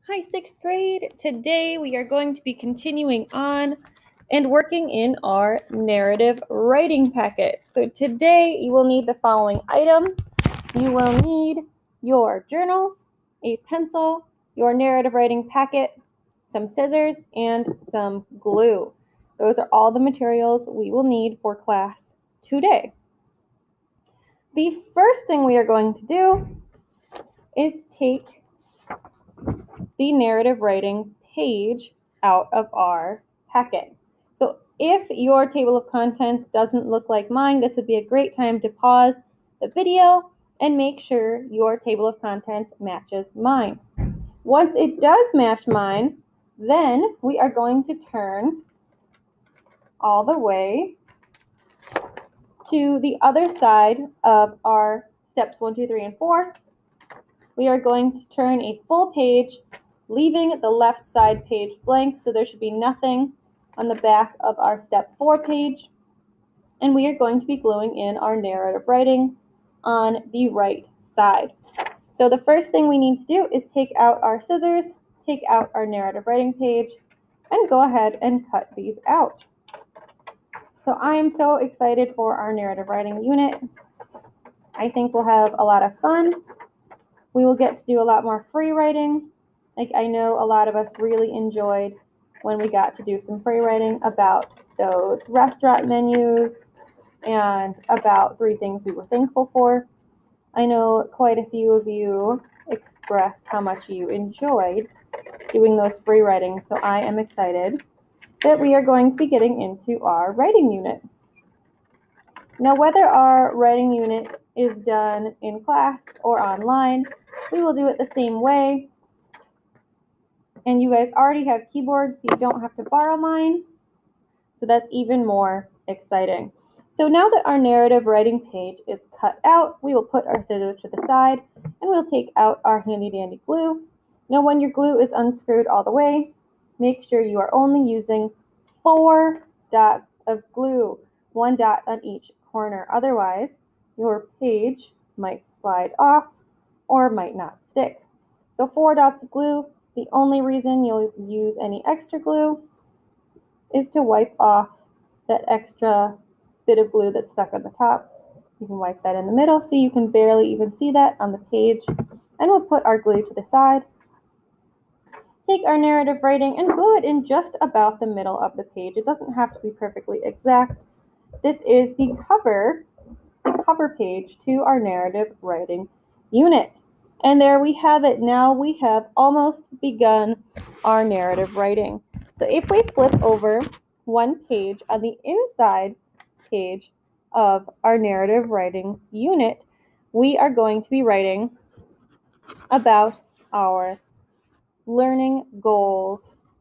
Hi, sixth grade. Today we are going to be continuing on and working in our narrative writing packet. So today you will need the following items. You will need your journals, a pencil, your narrative writing packet, some scissors, and some glue. Those are all the materials we will need for class today. The first thing we are going to do is take the narrative writing page out of our packet. So if your table of contents doesn't look like mine, this would be a great time to pause the video and make sure your table of contents matches mine. Once it does match mine, then we are going to turn all the way to the other side of our steps 1, 2, 3, and 4. We are going to turn a full page, leaving the left side page blank, so there should be nothing on the back of our step 4 page. And we are going to be gluing in our narrative writing on the right side. So the first thing we need to do is take out our scissors, take out our narrative writing page, and go ahead and cut these out. So I am so excited for our narrative writing unit. I think we'll have a lot of fun. We will get to do a lot more free writing. Like I know a lot of us really enjoyed when we got to do some free writing about those restaurant menus and about 3 things we were thankful for. I know quite a few of you expressed how much you enjoyed doing those free writings, so I am excited that we are going to be getting into our writing unit. Now, whether our writing unit is done in class or online, we will do it the same way. And you guys already have keyboards, so you don't have to borrow mine. So that's even more exciting. So now that our narrative writing page is cut out, we will put our scissors to the side and we'll take out our handy dandy glue. Now when your glue is unscrewed all the way, make sure you are only using 4 dots of glue, 1 dot on each corner. Otherwise, your page might slide off or might not stick. So 4 dots of glue. The only reason you'll use any extra glue is to wipe off that extra bit of glue that's stuck on the top. You can wipe that in the middle so you can barely even see that on the page. And we'll put our glue to the side. Take our narrative writing and glue it in just about the middle of the page. It doesn't have to be perfectly exact. This is the cover page to our narrative writing unit. And there we have it. Now we have almost begun our narrative writing. So if we flip over one page on the inside page of our narrative writing unit, we are going to be writing about our learning goals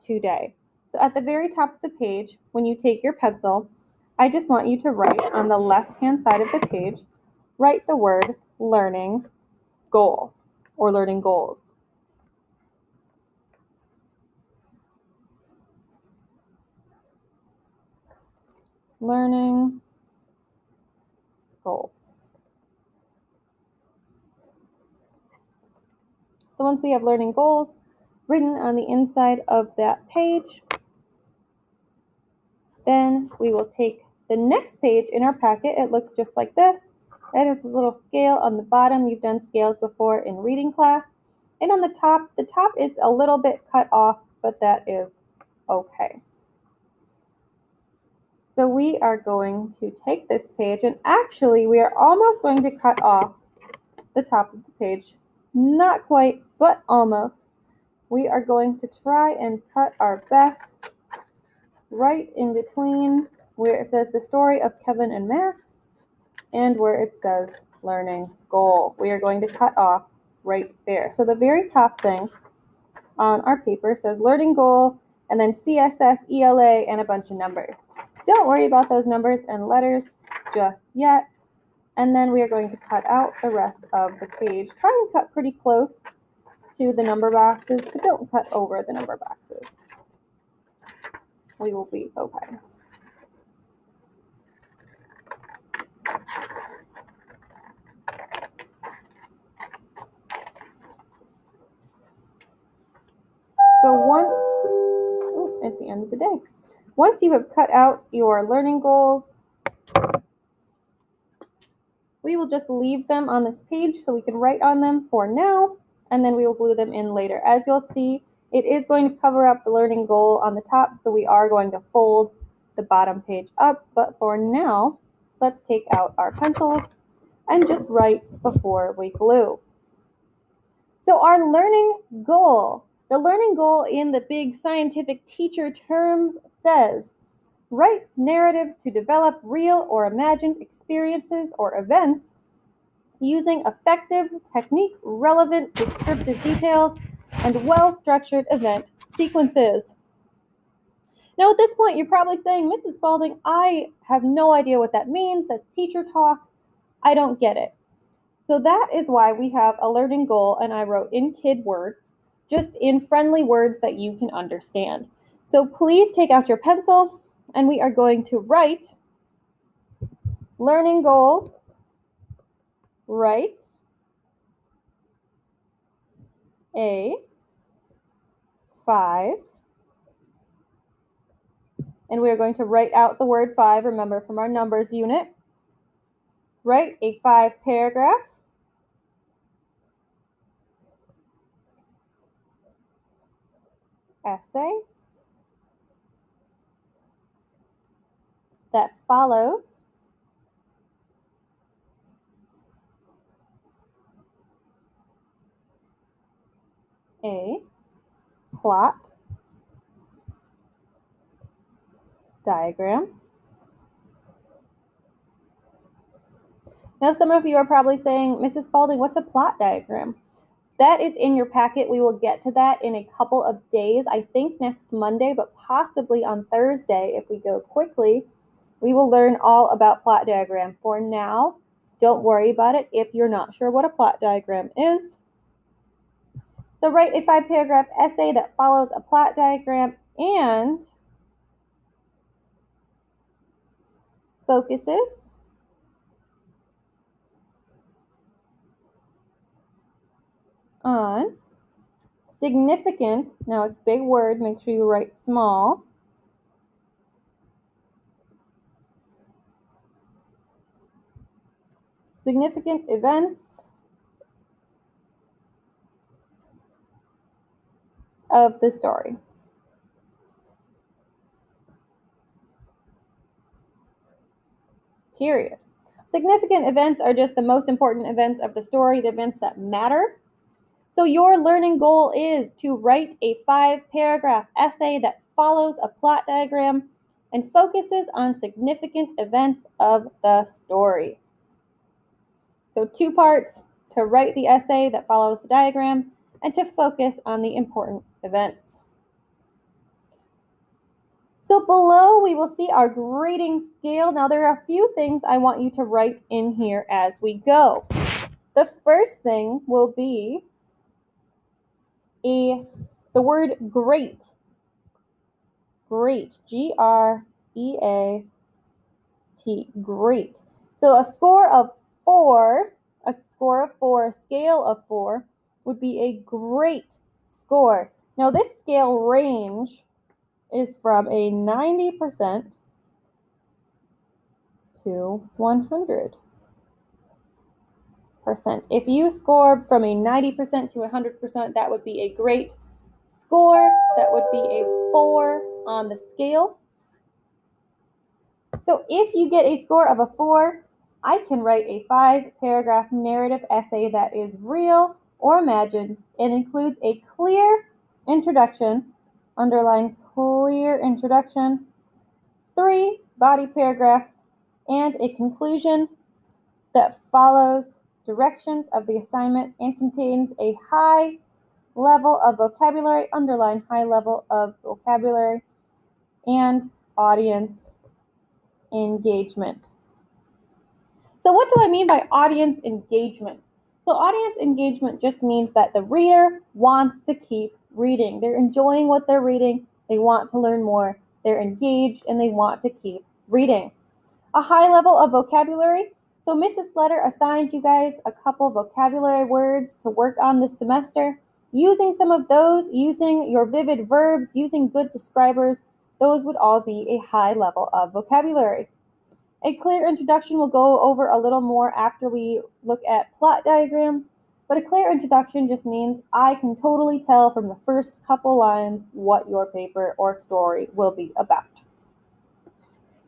today. So at the very top of the page, when you take your pencil, I just want you to write on the left-hand side of the page, write the word learning goal or learning goals. Learning goals. So once we have learning goals written on the inside of that page, then we will take the next page in our packet. It looks just like this. There's a little scale on the bottom. You've done scales before in reading class. And on the top is a little bit cut off, but that is okay. So we are going to take this page, and actually we are almost going to cut off the top of the page. Not quite, but almost. We are going to try and cut our best right in between where it says the story of Kevin and Max and where it says learning goal. We are going to cut off right there. So the very top thing on our paper says learning goal and then CSS, ELA, and a bunch of numbers. Don't worry about those numbers and letters just yet. And then we are going to cut out the rest of the page. Try and cut pretty close to the number boxes, but don't cut over the number boxes. We will be okay. So it's the end of the day. Once you have cut out your learning goals, we will just leave them on this page so we can write on them for now, and then we will glue them in later. As you'll see, it is going to cover up the learning goal on the top, so we are going to fold the bottom page up, but for now, let's take out our pencils and just write before we glue. So our learning goal, the learning goal in the big scientific teacher terms says, writes narratives to develop real or imagined experiences or events using effective, technique-relevant descriptive details and well-structured event sequences. Now at this point, you're probably saying, Mrs. Spalding, I have no idea what that means. That's teacher talk. I don't get it. So that is why we have a learning goal, and I wrote in kid words, just in friendly words that you can understand. So please take out your pencil, and we are going to write learning goal, write a 5, and we are going to write out the word 5, remember, from our numbers unit. Write a 5-paragraph essay that follows a plot diagram. Now, some of you are probably saying, Mrs. Spalding, what's a plot diagram? That is in your packet. We will get to that in a couple of days. I think next Monday, but possibly on Thursday if we go quickly. We will learn all about plot diagram. For now, don't worry about it if you're not sure what a plot diagram is. So write a 5-paragraph essay that follows a plot diagram and focuses on significant, now it's a big word, make sure you write small, significant events of the story. Period. Significant events are just the most important events of the story, the events that matter. So your learning goal is to write a 5-paragraph essay that follows a plot diagram and focuses on significant events of the story. So 2 parts: to write the essay that follows the diagram and to focus on the important events. So below we will see our grading scale. Now there are a few things I want you to write in here as we go. The first thing will be the word great. Great. G-R-E-A-T. Great. So a score of 4, a scale of 4 would be a great score. Now this scale range is from a 90% to 100%. If you score from a 90% to 100%, that would be a great score. That would be a 4 on the scale. So if you get a score of a 4, I can write a 5-paragraph narrative essay that is real or imagined and includes a clear introduction, underline clear introduction, 3 body paragraphs, and a conclusion that follows directions of the assignment and contains a high level of vocabulary, underline high level of vocabulary, and audience engagement. So what do I mean by audience engagement? So audience engagement just means that the reader wants to keep reading. They're enjoying what they're reading. They want to learn more. They're engaged and they want to keep reading. A high level of vocabulary. So Mrs. Slatter assigned you guys a couple vocabulary words to work on this semester. Using some of those, using your vivid verbs, using good describers, those would all be a high level of vocabulary. A clear introduction will go over a little more after we look at plot diagram, but a clear introduction just means I can totally tell from the first couple lines what your paper or story will be about.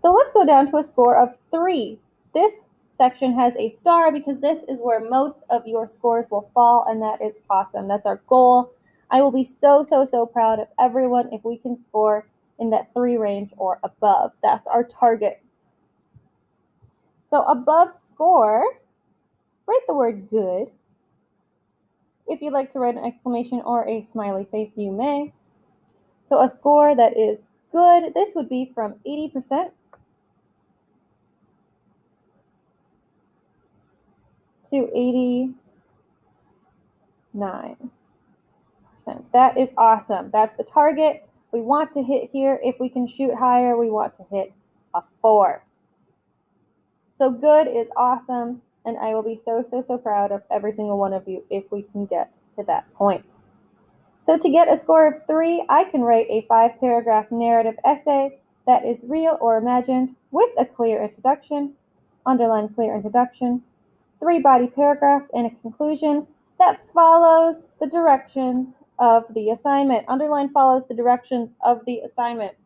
So let's go down to a score of 3. This section has a star because this is where most of your scores will fall, and that is awesome. That's our goal. I will be so proud of everyone if we can score in that 3 range or above. That's our target. So above score, write the word good. If you'd like to write an exclamation or a smiley face, you may. So a score that is good, this would be from 80% to 89%. That is awesome. That's the target. We want to hit here. If we can shoot higher, we want to hit a 4. So good is awesome, and I will be so proud of every single one of you if we can get to that point. So to get a score of 3, I can write a 5-paragraph narrative essay that is real or imagined with a clear introduction, underline clear introduction, 3 body paragraphs, and a conclusion that follows the directions of the assignment. Underline follows the directions of the assignment.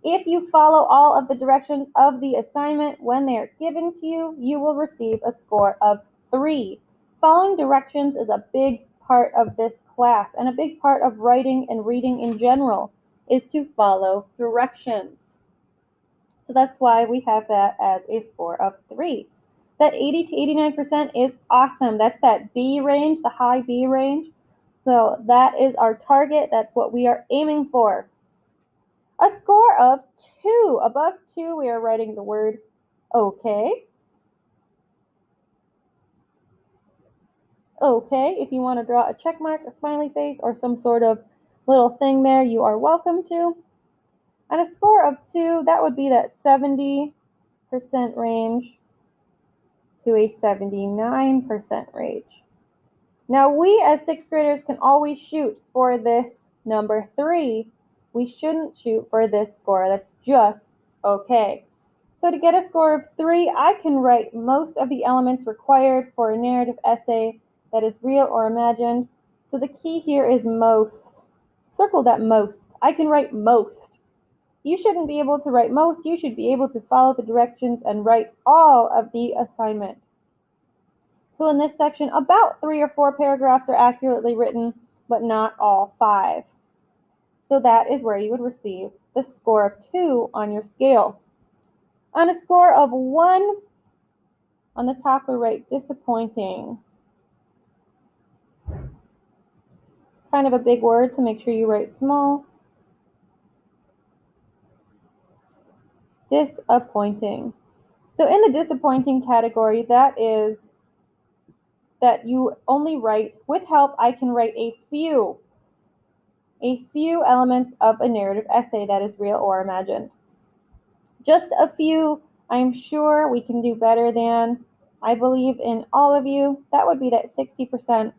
If you follow all of the directions of the assignment when they are given to you, you will receive a score of 3. Following directions is a big part of this class, and a big part of writing and reading in general is to follow directions. So that's why we have that as a score of 3. That 80 to 89% is awesome. That's that B range, the high B range. So that is our target. That's what we are aiming for. A score of 2. Above 2, we are writing the word okay. Okay, if you want to draw a check mark, a smiley face, or some sort of little thing there, you are welcome to. And a score of 2, that would be that 70% range to a 79% range. Now, we as 6th graders can always shoot for this number 3. We shouldn't shoot for this score. That's just okay. So to get a score of 3, I can write most of the elements required for a narrative essay that is real or imagined. So the key here is most. Circle that most. I can write most. You shouldn't be able to write most. You should be able to follow the directions and write all of the assignment. So in this section, about 3 or 4 paragraphs are accurately written, but not all 5. So that is where you would receive the score of 2 on your scale. On a score of 1, on the top we write disappointing. Kind of a big word, so make sure you write small. Disappointing. So in the disappointing category, that is that you only write, with help, I can write a few elements of a narrative essay that is real or imagined. Just a few. I'm sure we can do better than. I believe in all of you. That would be that 60%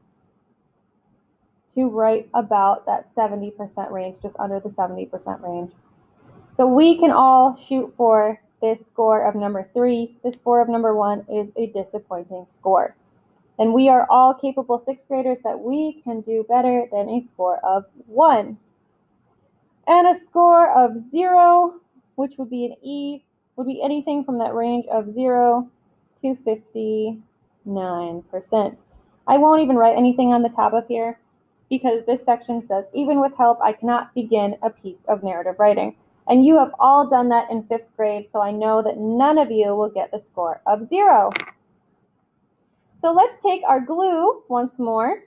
to write about that 70% range, just under the 70% range. So we can all shoot for this score of number 3. This score of number 1 is a disappointing score. And we are all capable 6th graders that we can do better than a score of 1. And a score of 0, which would be an E, would be anything from that range of 0 to 59%. I won't even write anything on the top of here because this section says, even with help, I cannot begin a piece of narrative writing. And you have all done that in 5th grade, so I know that none of you will get the score of 0. So let's take our glue once more.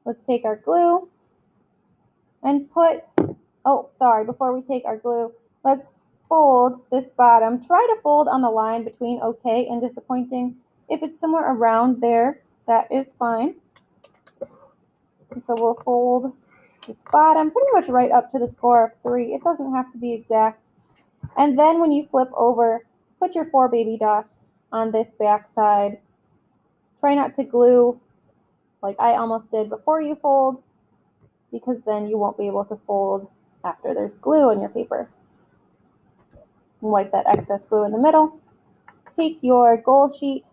Let's take our glue and put, before we take our glue, let's fold this bottom. Try to fold on the line between okay and disappointing. If it's somewhere around there, that is fine. And so we'll fold this bottom pretty much right up to the score of 3. It doesn't have to be exact. And then when you flip over, put your 4 baby dots on this back side. Try not to glue like I almost did before you fold, because then you won't be able to fold after there's glue on your paper. Wipe that excess glue in the middle. Take your goal sheet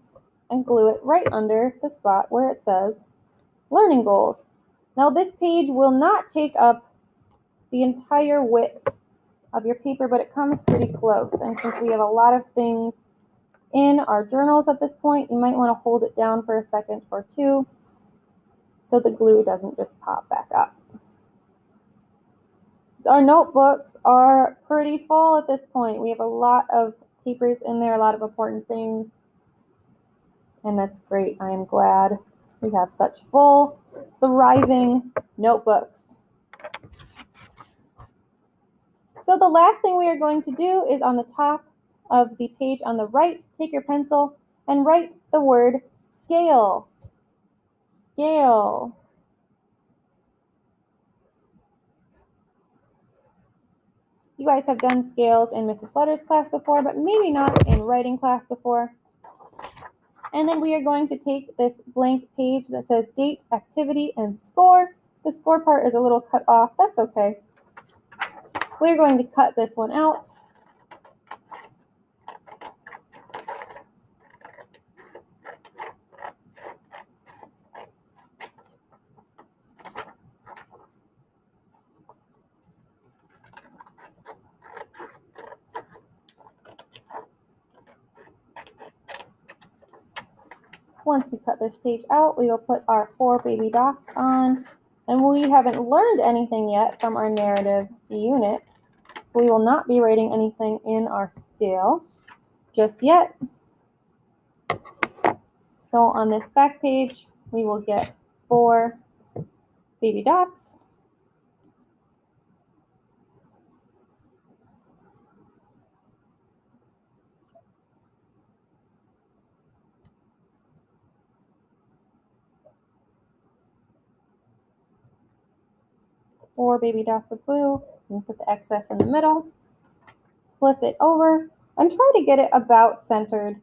and glue it right under the spot where it says learning goals. Now this page will not take up the entire width of your paper, but it comes pretty close. And since we have a lot of things in our journals at this point, you might want to hold it down for a second or two so the glue doesn't just pop back up. Our notebooks are pretty full at this point. We have a lot of papers in there, a lot of important things, and that's great. I am glad we have such full, thriving notebooks. So the last thing we are going to do is on the top of the page on the right, take your pencil and write the word scale. Scale. You guys have done scales in Mrs. Slutter's class before, but maybe not in writing class before. And then we are going to take this blank page that says date, activity, and score. The score part is a little cut off. That's okay. We're going to cut this one out. Once we cut this page out, we will put our 4 baby dots on. And we haven't learned anything yet from our narrative unit, so we will not be writing anything in our scale just yet. So on this back page, we will get 4 baby dots. Four baby dots of blue, and put the excess in the middle. Flip it over and try to get it about centered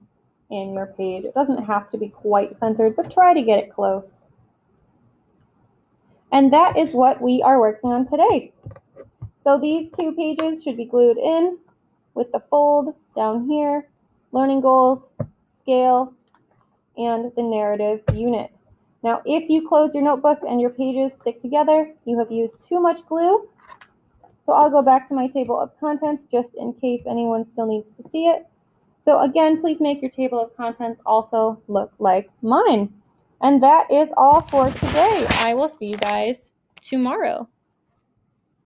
in your page. It doesn't have to be quite centered, but try to get it close. And that is what we are working on today. So these 2 pages should be glued in with the fold down here, learning goals, scale, and the narrative unit. Now, if you close your notebook and your pages stick together, you have used too much glue. So I'll go back to my table of contents just in case anyone still needs to see it. So again, please make your table of contents also look like mine. And that is all for today. I will see you guys tomorrow.